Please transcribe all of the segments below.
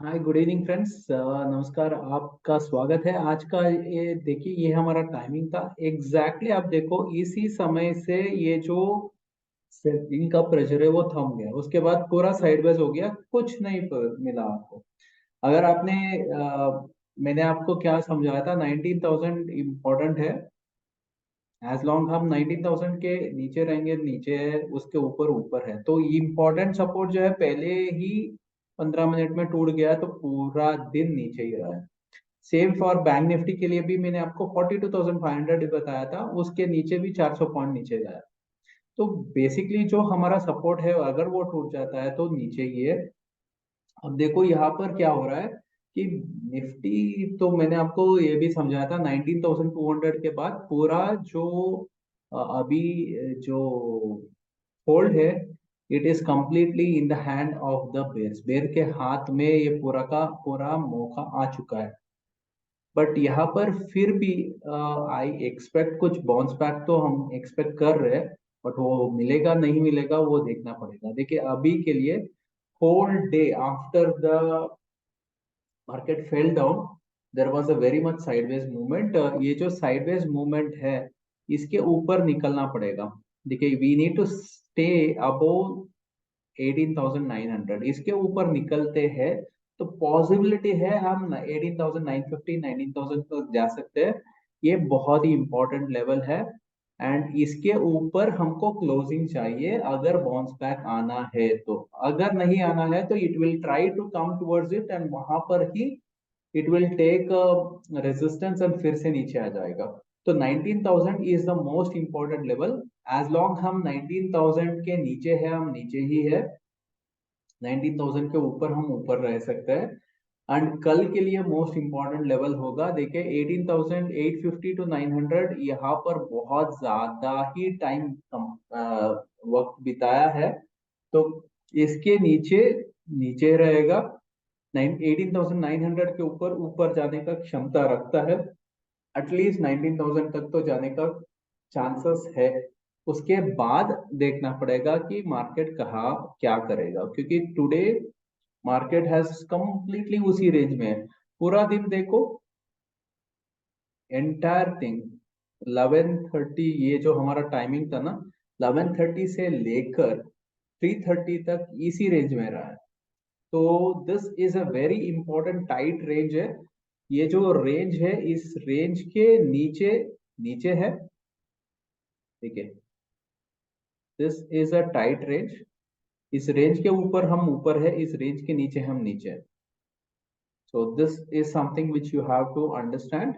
हाय, good evening friends. नमस्कार, आपका स्वागत है। आज का ये देखिए, ये हमारा टाइमिंग था एग्जैक्टली आप देखो इसी समय से ये जो सेलिंग का प्रेशर है वो थम गया। उसके बाद पूरा साइडवेज हो गया, कुछ नहीं मिला आपको। अगर आपने मैंने आपको क्या समझाया था, 19,000 इम्पोर्टेंट है। एज लॉन्ग हम 19,000 के नीचे रहेंगे नीचे है, उसके ऊपर ऊपर है, तो इम्पोर्टेंट सपोर्ट जो है पहले ही 15 मिनट में टूट गया तो पूरा दिन नीचे ही रहा है। सेम फॉर बैंक निफ्टी के लिए भी मैंने आपको 42,500 बताया था, उसके नीचे भी 400 पॉइंट नीचे गया। तो बेसिकली जो हमारा सपोर्ट है अगर वो टूट जाता है तो नीचे ही है। अब देखो यहाँ पर क्या हो रहा है कि निफ्टी, तो मैंने आपको ये भी समझाया था 19,200 के बाद पूरा जो अभी जो होल्ड है, it is completely in the hand of the bears. Bear के हाथ में ये पूरा का पूरा मौका आ चुका है। बट यहाँ पर फिर भी आई एक्सपेक्ट कुछ बाउंस बैक तो हम एक्सपेक्ट कर रहे हैं। बट वो मिलेगा नहीं मिलेगा वो देखना पड़ेगा। देखिए अभी के लिए whole day after the market fell down, there was a very much sideways movement. ये जो साइडवेज मूवमेंट है इसके ऊपर निकलना पड़ेगा। देखिए we need to stay above 18,900। इसके ऊपर निकलते हैं तो पॉसिबिलिटी है हम 18,950 19,000 तक जा सकते हैं। ये बहुत ही इंपॉर्टेंट लेवल है। एंड इसके ऊपर हमको क्लोजिंग चाहिए अगर बाउंस बैक आना है तो। अगर नहीं आना है तो it will try to come towards it and वहां पर ही it will take resistance and फिर से नीचे आ जाएगा। तो 19,000 is the most important level. As long हम 19,000 के नीचे है हम नीचे ही है, 19,000 के ऊपर हम ऊपर रह सकते हैं। एंड कल के लिए मोस्ट इंपॉर्टेंट लेवल होगा, देखिए 18,850 टू 900। यहाँ पर बहुत ज्यादा ही टाइम वक्त बिताया है, तो इसके नीचे नीचे रहेगा। 18,900 के ऊपर ऊपर जाने का क्षमता रखता है। एटलीस्ट 19,000 तक तो जाने का चांसेस है। उसके बाद देखना पड़ेगा कि मार्केट कहाँ क्या करेगा, क्योंकि टुडे मार्केट हैज कंप्लीटली उसी रेंज में है। पूरा दिन देखो, एंटायर थिंग 11:30, ये जो हमारा टाइमिंग था ना, 11:30 से लेकर 3:30 तक इसी रेंज में रहा है। तो this is a very important tight range है। ये जो रेंज है इस रेंज के नीचे नीचे है। ठीक है, this is a tight range. इस रेंज के ऊपर हम ऊपर है, इस रेंज के नीचे हम नीचे है। So this is something which you have to understand.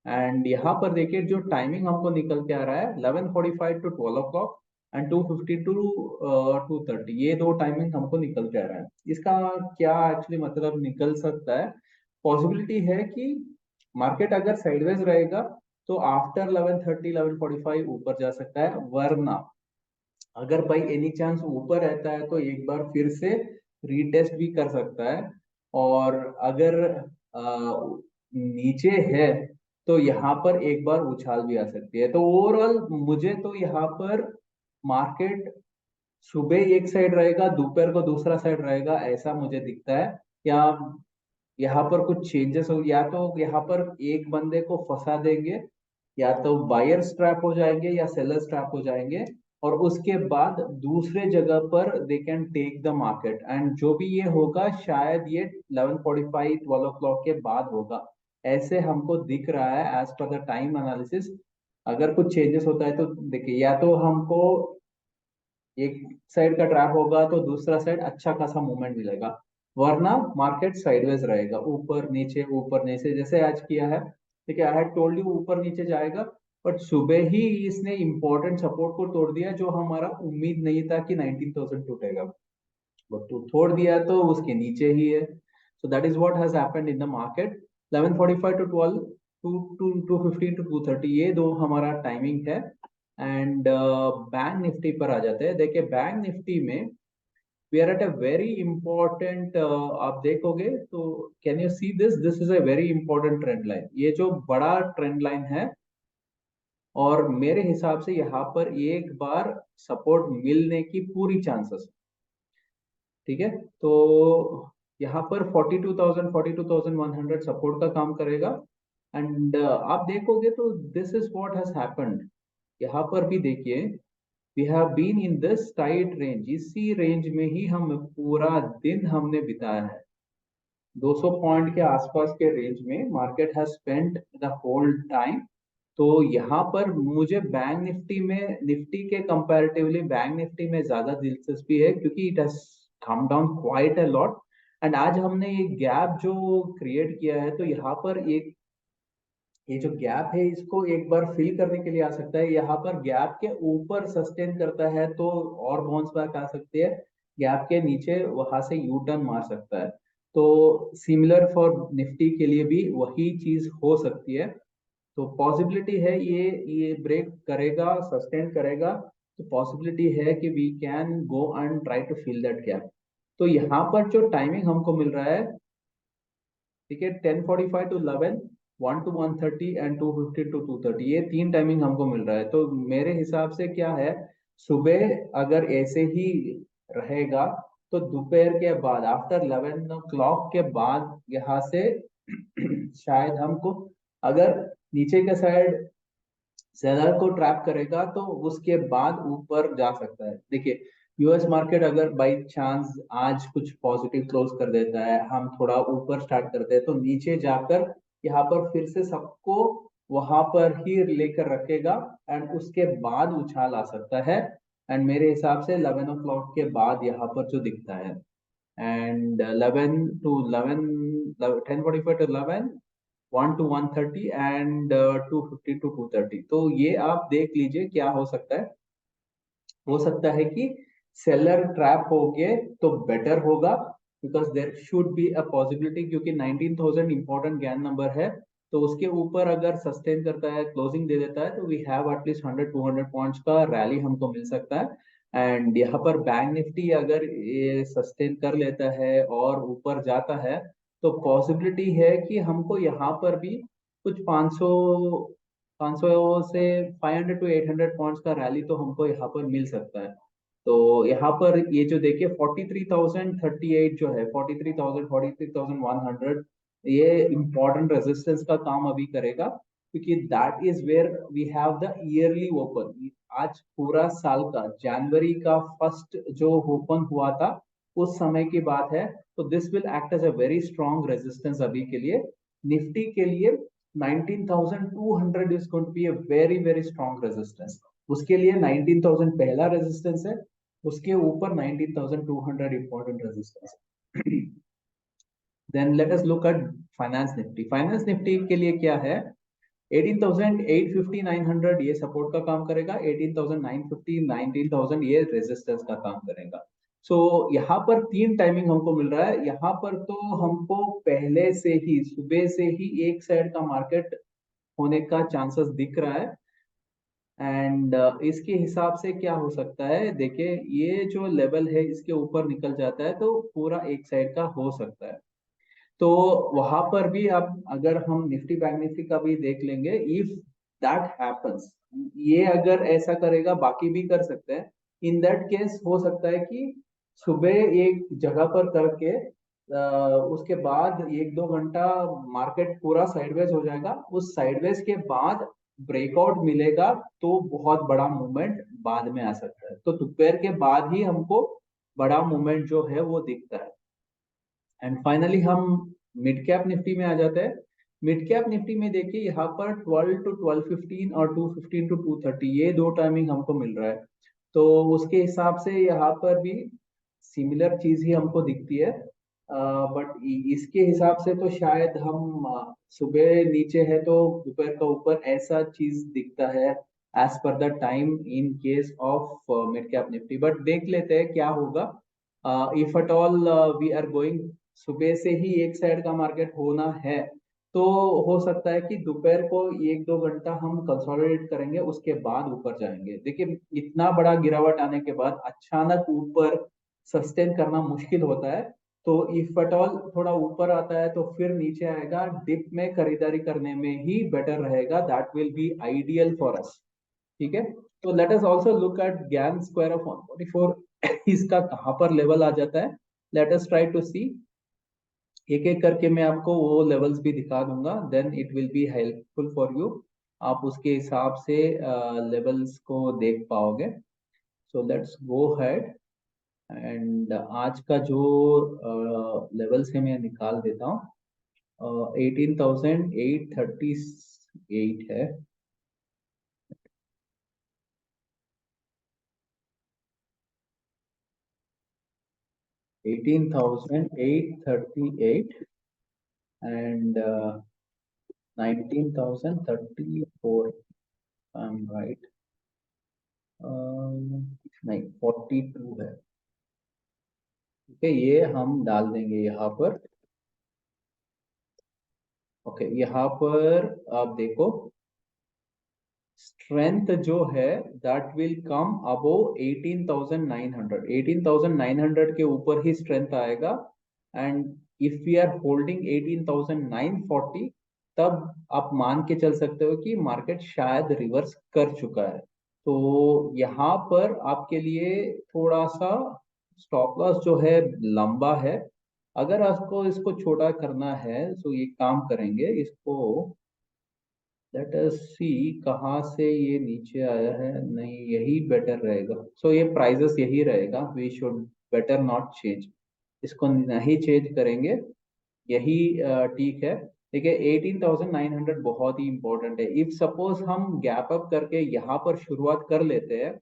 And यहाँ पर देखिए जो टाइमिंग हमको निकल के आ रहा है 11:45 टू 12 o'clock एंड 2:50 टू 2:30, ये दो टाइमिंग हमको निकल के आ रहा है। इसका क्या एक्चुअली मतलब निकल सकता है, पॉसिबिलिटी है कि मार्केट अगर साइडवेज रहेगा तो आफ्टर 11:30 11:45 ऊपर जा सकता है। वरना अगर बाई एनी चांस ऊपर रहता है तो एक बार फिर से रीटेस्ट भी कर सकता है। और अगर नीचे है तो यहाँ पर एक बार उछाल भी आ सकती है। तो ओवरऑल मुझे तो यहाँ पर मार्केट सुबह एक साइड रहेगा, दोपहर को दूसरा साइड रहेगा, ऐसा मुझे दिखता है। या यहाँ पर कुछ चेंजेस हो, या तो यहाँ पर एक बंदे को फंसा देंगे, या तो बायर्स ट्रैप हो जाएंगे या सेलर्स ट्रैप हो जाएंगे। और उसके बाद दूसरे जगह पर they can take the market. And जो भी ये होगा शायद ये 11:45 12 o'clock के बाद होगा, ऐसे हमको दिख रहा है as per the time analysis. अगर कुछ चेंजेस होता है तो देखिए, या तो हमको एक साइड का ट्रैप होगा तो दूसरा साइड अच्छा खासा मूवमेंट मिलेगा। वरना मार्केट साइडवेज रहेगा, ऊपर नीचे जैसे आज किया है। ठीक है, आई हैड टोल्ड यू ऊपर नीचे जाएगा। बट सुबह ही इसने इंपॉर्टेंट सपोर्ट को तोड़ दिया, जो हमारा उम्मीद नहीं था कि 19,000 टूटेगा। बट तो तोड़ दिया तो उसके नीचे ही है। So that is what has happened in the market. 11:45 to 12, 2:15 to 2:30, ये दो हमारा टाइमिंग है। एंड बैंक निफ्टी पर आ जाते हैं। देखिए बैंक निफ्टी में we are at a very important, आप देखोगे तो can you see this, this is a very important trend line. ये जो बड़ा ट्रेंड लाइन है, और मेरे हिसाब से यहाँ पर एक बार सपोर्ट मिलने की पूरी चांसेस। ठीक है, तो यहाँ पर 42,000 42,100 सपोर्ट का काम करेगा। एंड आप देखोगे तो this is what has happened. यहाँ पर भी देखिए, we have been in this tight range, इसी रेंज में ही हम पूरा दिन हमने बिताया है। 200 पॉइंट के आसपास के रेंज में market has spent the whole time. तो यहाँ पर मुझे बैंक निफ्टी में, निफ्टी के कंपैरेटिवली बैंक निफ्टी में ज्यादा दिलचस्पी है, क्योंकि it has come down quite a lot. And आज हमने ये गैप जो क्रिएट किया है, तो यहाँ पर एक, ये जो गैप है इसको एक बार फिल करने के लिए आ सकता है। यहाँ पर गैप के ऊपर सस्टेन करता है तो और बाउंस बैक आ सकती है, गैप के नीचे वहां से यू टर्न मार सकता है। तो सिमिलर फॉर निफ्टी के लिए भी वही चीज हो सकती है। तो पॉसिबिलिटी है ये ब्रेक करेगा, सस्टेन करेगा, तो पॉसिबिलिटी है कि we can go and try to fill that gap. तो यहाँ पर जो टाइमिंग हमको मिल रहा है, ठीक है, 10:45 टू 11, 1 to 1:30 एंड 2:15 टू 2:30, ये तीन टाइमिंग हमको मिल रहा है। तो मेरे हिसाब से क्या है, सुबह अगर ऐसे ही रहेगा तो दोपहर के बाद आफ्टर 11 o'clock के बाद यहाँ से शायद हमको, अगर नीचे के साइड सेलर को ट्रैप करेगा तो उसके बाद ऊपर जा सकता है। देखिए, यूएस मार्केट अगर बाई चांस आज कुछ पॉजिटिव क्लोज कर देता है, हम थोड़ा ऊपर स्टार्ट करते हैं, तो नीचे जाकर यहाँ पर फिर से सबको वहां पर ही लेकर रखेगा एंड उसके बाद उछाल आ सकता है। एंड मेरे हिसाब से 11 o'clock के बाद यहाँ पर जो दिखता है, and 10:45 to 11, 1 to 1:30 and 2:15 to 2:30, तो ये आप देख लीजिए क्या हो सकता है। हो सकता है कि सेलर ट्रैप हो गए तो बेटर होगा, because there should be a possibility, क्योंकि 19,000 इंपॉर्टेंट ज्ञान नंबर है। तो उसके ऊपर अगर सस्टेन करता है, क्लोजिंग दे देता है, तो वी हैव एटलीस्ट 100-200 पॉइंट्स का रैली हमको मिल सकता है। एंड यहाँ पर बैंक निफ्टी अगर ये सस्टेन कर लेता है और ऊपर जाता है, तो पॉसिबिलिटी है कि हमको यहाँ पर भी कुछ 500 500 से 500 टू 800 पॉइंट्स का रैली तो हमको यहाँ पर मिल सकता है। तो यहाँ पर ये जो देखिए 43,038 जो है, 43,000 43,100, ये इंपॉर्टेंट रेजिस्टेंस का काम अभी करेगा, क्योंकि that is where we have the yearly open. आज पूरा साल का जनवरी का फर्स्ट जो ओपन हुआ था उस समय की बात है। तो this will act as a very strong resistance अभी के लिए। निफ्टी के लिए 19,200 is going to be a very very strong resistance. उसके लिए 19,000 पहला रेजिस्टेंस है, उसके ऊपर 19,200 इंपॉर्टेंट रेजिस्टेंस है। Then let us look at finance Nifty. Finance Nifty के लिए क्या है, 18,850 900 ये सपोर्ट का काम करेगा, 18,950 19,000 ये रेजिस्टेंस का काम करेगा। सो यहाँ पर तीन टाइमिंग हमको मिल रहा है। यहाँ पर तो हमको पहले से ही, सुबह से ही एक साइड का मार्केट होने का चांसेस दिख रहा है। एंड इसके हिसाब से क्या हो सकता है, देखिए ये जो लेवल है इसके ऊपर निकल जाता है तो पूरा एक साइड का हो सकता है। तो वहां पर भी आप, अगर हम निफ्टी बैंक निफ्टी का भी देख लेंगे, इफ दैट हैपेंस, ये अगर ऐसा करेगा, बाकी भी कर सकते हैं। इन दैट केस हो सकता है कि सुबह एक जगह पर करके उसके बाद 1-2 घंटा मार्केट पूरा साइडवेज हो जाएगा, उस साइडवेज के बाद ब्रेकआउट मिलेगा तो बहुत बड़ा मूवमेंट बाद में आ सकता है। तो दोपहर के बाद ही हमको बड़ा मूवमेंट जो है वो दिखता है। एंड फाइनली हम मिड कैप निफ्टी में आ जाते हैं। मिड कैप निफ्टी में देखिए यहाँ पर 12 to 12:15 और 2:15 to 2:30 ये दो टाइमिंग हमको मिल रहा है। तो उसके हिसाब से यहाँ पर भी सिमिलर चीज ही हमको दिखती है। बट इसके हिसाब से तो शायद हम सुबह नीचे है तो दोपहर का ऊपर, ऐसा चीज दिखता है as per the time in case of mid cap Nifty. But देख लेते हैं क्या होगा। If at all we are going, सुबह से ही एक साइड का मार्केट होना है, तो हो सकता है कि दोपहर को 1-2 घंटा हम कंसोलिडेट करेंगे, उसके बाद ऊपर जाएंगे। देखिए इतना बड़ा गिरावट आने के बाद अचानक ऊपर सस्टेन करना मुश्किल होता है। तो इफ एट ऑल थोड़ा ऊपर आता है तो फिर नीचे आएगा, डिप में खरीदारी करने में ही बेटर रहेगा, that will be ideal for us. ठीक है, तो let us also look at Gann square of 144। इसका कहां पर लेवल आ जाता है, let us try to see. एक एक करके मैं आपको वो लेवल्स भी दिखा दूंगा, then it will be helpful for you. आप उसके हिसाब से लेवल्स को देख पाओगे। So let's go head. And आज का जो लेवल्स है मैं निकाल देता हूँ। 18,838 है। 18,838 and 19,034, आई एम राइट। नहीं, 42 है। ठीक है, ये हम डाल देंगे यहाँ पर। ओके, यहाँ पर आप देखो, स्ट्रेंथ जो है दैट विल कम अबोव 18,900। 18,900 के ऊपर ही स्ट्रेंथ आएगा। And if we are holding 18,940, तब आप मान के चल सकते हो कि मार्केट शायद रिवर्स कर चुका है। तो यहाँ पर आपके लिए थोड़ा सा स्टॉप लॉस जो है लंबा है। अगर आपको इसको छोटा करना है तो ये काम करेंगे, इसको लेट अस सी कहाँ से ये नीचे आया है। नहीं, यही बेटर रहेगा। सो ये प्राइजेस यही रहेगा, we should better not change. इसको नहीं चेंज करेंगे, यही ठीक है। देखिए 18,900 बहुत ही इंपॉर्टेंट है। इफ सपोज हम गैप अप करके यहाँ पर शुरुआत कर लेते हैं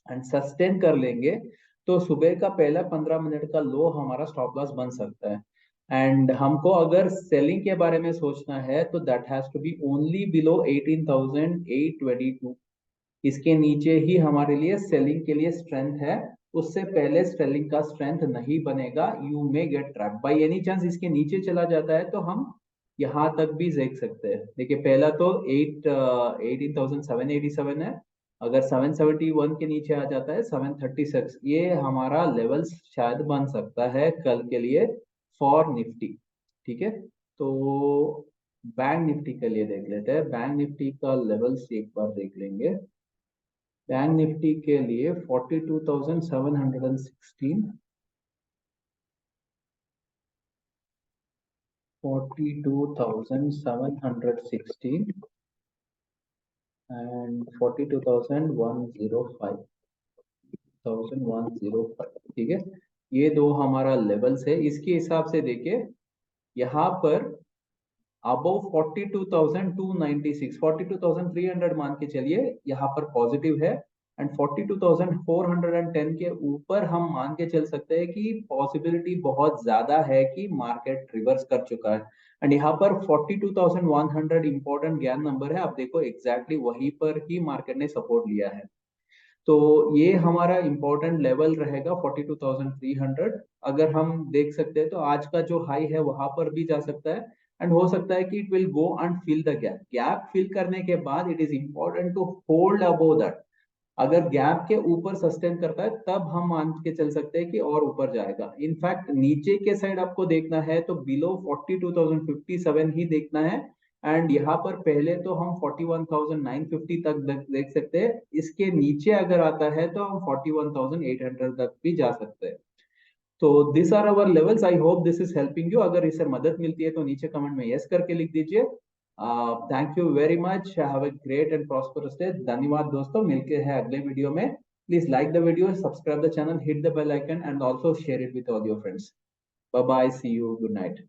एंड सस्टेन कर लेंगे, तो सुबह का पहला 15 मिनट का लो हमारा स्टॉप लॉस बन सकता है। एंड हमको अगर सेलिंग के बारे में सोचना है तो that has to be only below 18,822। इसके नीचे ही हमारे लिए सेलिंग के लिए स्ट्रेंथ है। उससे पहले सेलिंग का स्ट्रेंथ नहीं बनेगा। You may gate trap by any chance इसके नीचे चला जाता है तो हम यहाँ तक भी देख सकते हैं। देखिए पहला तो 18,787 है। अगर 771 के नीचे आ जाता है 736, ये हमारा लेवल शायद बन सकता है कल के लिए फॉर निफ्टी। ठीक है, तो बैंक निफ्टी के लिए देख लेते हैं। बैंक निफ्टी का लेवल्स एक बार देख लेंगे। बैंक निफ्टी के लिए 42,716, 42,716 एंड 42,105, 1,105। ठीक है, ये दो हमारा लेवल्स है। इसके हिसाब से देखिए यहाँ पर अबव 42,296, 42,300 मान के चलिए यहाँ पर पॉजिटिव है। एंड 42,410 के ऊपर हम मान के चल सकते हैं कि पॉसिबिलिटी बहुत ज्यादा है कि मार्केट रिवर्स कर चुका है। एंड यहाँ पर 42,100 इंपॉर्टेंट ज्ञान नंबर है। आप देखो एग्जैक्टली वहीं पर ही मार्केट ने सपोर्ट लिया है। तो ये हमारा इंपॉर्टेंट लेवल रहेगा 42,300। अगर हम देख सकते हैं तो आज का जो हाई है वहां पर भी जा सकता है। एंड हो सकता है कि it will go and fill the gap. Gap fill करने के बाद it is important to hold above that. अगर गैप के ऊपर सस्टेन करता है तब हम मान के चल सकते हैं कि और ऊपर जाएगा। इनफैक्ट नीचे के साइड आपको देखना है तो बिलो 42,057 ही देखना है। एंड यहाँ पर पहले तो हम 41,950 तक देख सकते हैं। इसके नीचे अगर आता है तो हम 41,800 तक भी जा सकते हैं। तो this are our levels. I hope this is helping you. अगर इससे मदद मिलती है तो नीचे कमेंट में यस करके लिख दीजिए। Thank you very much, have a great and prosperous day. धन्यवाद दोस्तों, मिलते हैं अगले वीडियो में। Please like the video, subscribe the channel, hit the bell icon and also share it with all your friends. Bye bye, see you, good night.